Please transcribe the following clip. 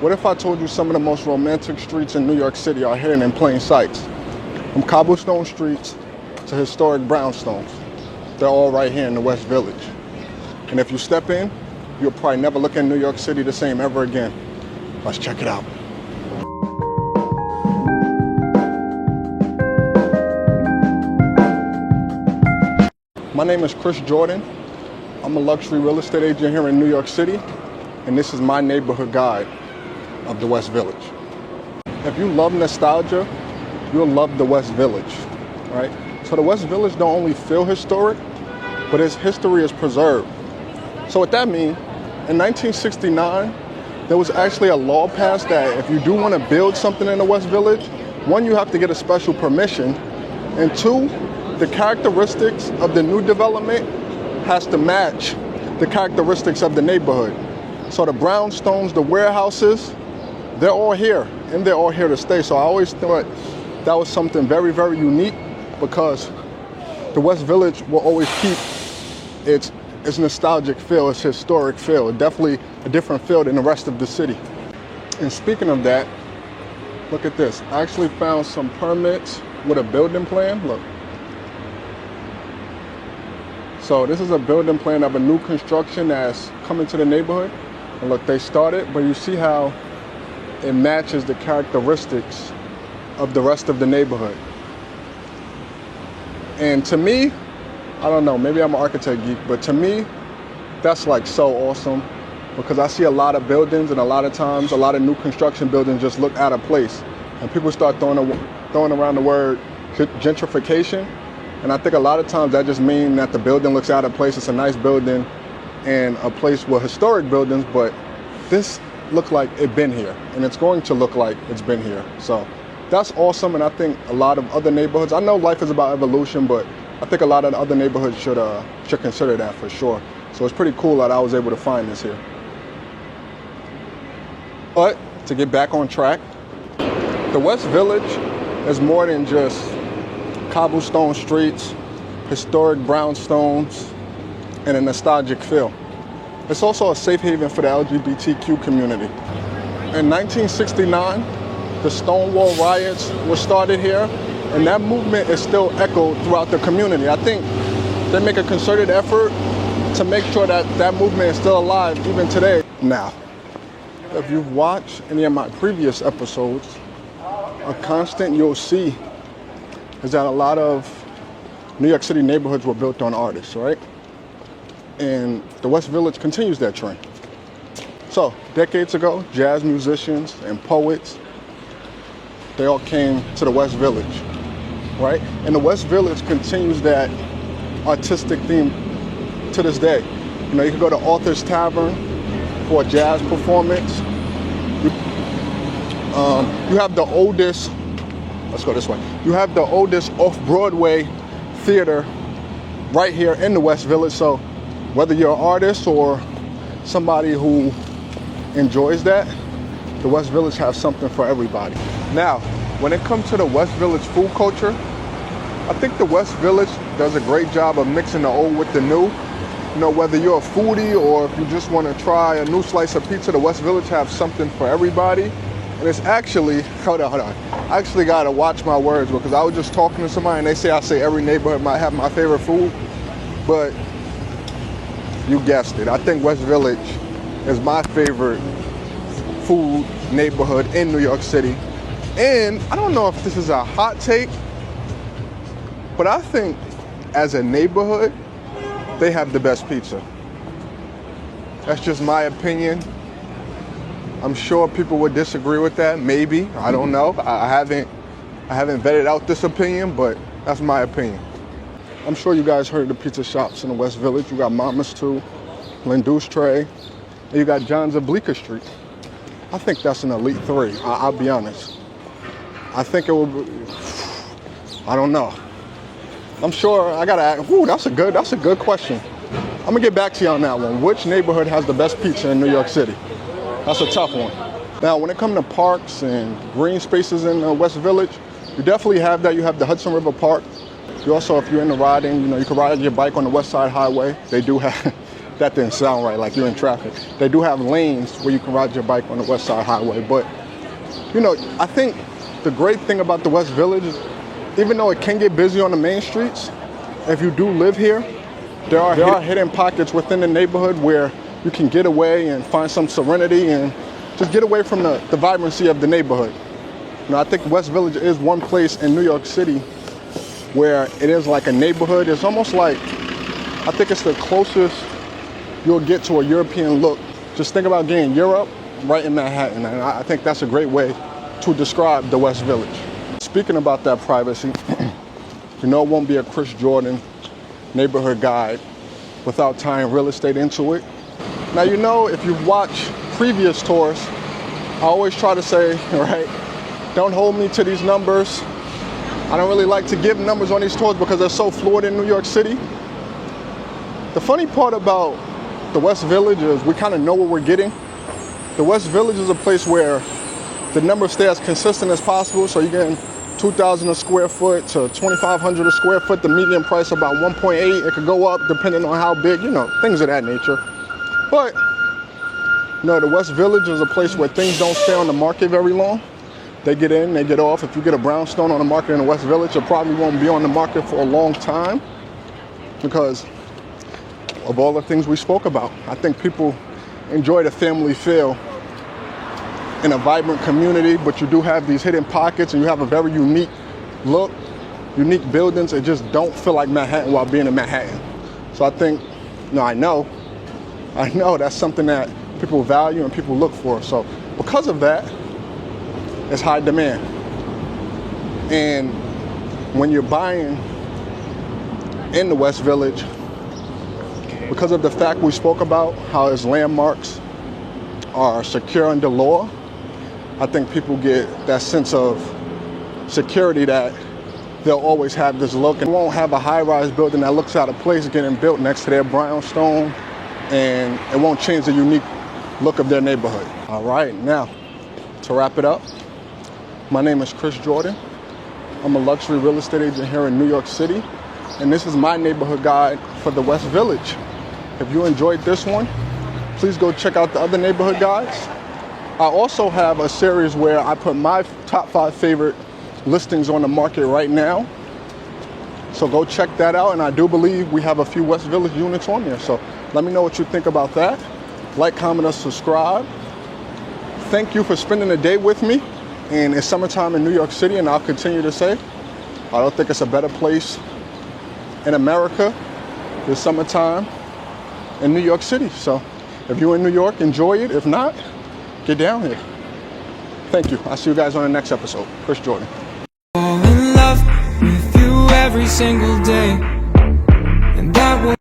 What if I told you some of the most romantic streets in New York City are hidden in plain sight? From cobblestone streets to historic brownstones. They're all right here in the West Village. And if you step in, you'll probably never look at New York City the same ever again. Let's check it out. My name is Chris Jordan. I'm a luxury real estate agent here in New York City, and this is my neighborhood guide of the West Village. If you love nostalgia, you'll love the West Village, right? So the West Village don't only feel historic, but its history is preserved. So what that means, in 1969, there was actually a law passed that if you do want to build something in the West Village, one, you have to get a special permission, and two, the characteristics of the new development has to match the characteristics of the neighborhood. So the brownstones, the warehouses, they're all here, and they're all here to stay. So I always thought that was something very, very unique, because the West Village will always keep its nostalgic feel, its historic feel. Definitely a different feel than the rest of the city. And speaking of that, look at this. I actually found some permits with a building plan. Look. So this is a building plan of a new construction that's coming to the neighborhood. And look, they started, but you see how it matches the characteristics of the rest of the neighborhood. And to me, I don't know, maybe I'm an architect geek, but to me, that's like so awesome, because I see a lot of buildings, and a lot of times, a lot of new construction buildings just look out of place. And people start throwing around the word gentrification. And I think a lot of times that just means that the building looks out of place. It's a nice building and a place with historic buildings, but this looks like it's been here, and it's going to look like it's been here. So that's awesome, and I think a lot of other neighborhoods, I know life is about evolution, but I think a lot of other neighborhoods should consider that for sure. So it's pretty cool that I was able to find this here. But to get back on track, the West Village is more than just cobblestone streets, historic brownstones, and a nostalgic feel. It's also a safe haven for the LGBTQ community. In 1969, the Stonewall riots were started here, and that movement is still echoed throughout the community. I think they make a concerted effort to make sure that that movement is still alive even today. Now, if you've watched any of my previous episodes, a constant you'll see is that a lot of New York City neighborhoods were built on artists, right? And the West Village continues that trend. So, decades ago, jazz musicians and poets, they all came to the West Village, right? And the West Village continues that artistic theme to this day. You know, you can go to Arthur's Tavern for a jazz performance. You have the oldest, let's go this way. You have the oldest off-Broadway theater right here in the West Village. So whether you're an artist or somebody who enjoys that, the West Village has something for everybody. Now, when it comes to the West Village food culture, I think the West Village does a great job of mixing the old with the new. You know, whether you're a foodie or if you just want to try a new slice of pizza, the West Village has something for everybody. And it's actually, hold on. I actually got to watch my words, because I was just talking to somebody and they say I say every neighborhood might have my favorite food. But you guessed it. I think West Village is my favorite food neighborhood in New York City. And I don't know if this is a hot take, but I think as a neighborhood, they have the best pizza. That's just my opinion. I'm sure people would disagree with that, maybe. I don't know. I haven't vetted out this opinion, but that's my opinion. I'm sure you guys heard of the pizza shops in the West Village. You got Mama's too, L'Industrie, and you got John's at Bleecker Street. I think that's an elite three, I'll be honest. I think it will be, I don't know. I'm sure I gotta ask, that's a good question. I'm gonna get back to you on that one. Which neighborhood has the best pizza in New York City? That's a tough one. Now, when it comes to parks and green spaces in the West Village, you definitely have that. You have the Hudson River Park. You also, if you're into riding, you know, you can ride your bike on the West Side Highway. They do have that didn't sound right, like you're in traffic. They do have lanes where you can ride your bike on the West Side Highway. But, you know, I think the great thing about the West Village is, even though it can get busy on the main streets, if you do live here, there are hidden pockets within the neighborhood where you can get away and find some serenity and just get away from the vibrancy of the neighborhood. You know, I think West Village is one place in New York City where it is like a neighborhood. It's almost like, I think it's the closest you'll get to a European look. Just think about getting Europe right in Manhattan, and I think that's a great way to describe the West Village. Speaking about that privacy, you know it won't be a Chris Jordan neighborhood guide without tying real estate into it. Now, you know, if you've watched previous tours, I always try to say, right, don't hold me to these numbers. I don't really like to give numbers on these tours because they're so fluid in New York City. The funny part about the West Village is we kind of know what we're getting. The West Village is a place where the numbers stay as consistent as possible. So you're getting 2,000 a square foot to 2,500 a square foot. The median price about 1.8. It could go up depending on how big, you know, things of that nature. But, you know, the West Village is a place where things don't stay on the market very long. They get in, they get off. If you get a brownstone on the market in the West Village, it probably won't be on the market for a long time because of all the things we spoke about. I think people enjoy the family feel in a vibrant community, but you do have these hidden pockets and you have a very unique look, unique buildings. It just don't feel like Manhattan while being in Manhattan. So I think, you know, I know that's something that people value and people look for. So because of that, it's high demand. And when you're buying in the West Village, because of the fact we spoke about how its landmarks are secure under law, I think people get that sense of security that they'll always have this look and won't have a high-rise building that looks out of place getting built next to their brownstone, and it won't change the unique look of their neighborhood. All right, now to wrap it up, my name is Chris Jordan. I'm a luxury real estate agent here in New York City, and this is my neighborhood guide for the West Village. If you enjoyed this one, please go check out the other neighborhood guides. I also have a series where I put my top 5 favorite listings on the market right now. So go check that out, and I do believe we have a few West Village units on there. So let me know what you think about that. Like, comment, or subscribe. Thank you for spending the day with me. And it's summertime in New York City, and I'll continue to say, I don't think it's a better place in America this summertime in New York City. So if you're in New York, enjoy it. If not, get down here. Thank you. I'll see you guys on the next episode. Chris Jordan. Fall in love with you every single day.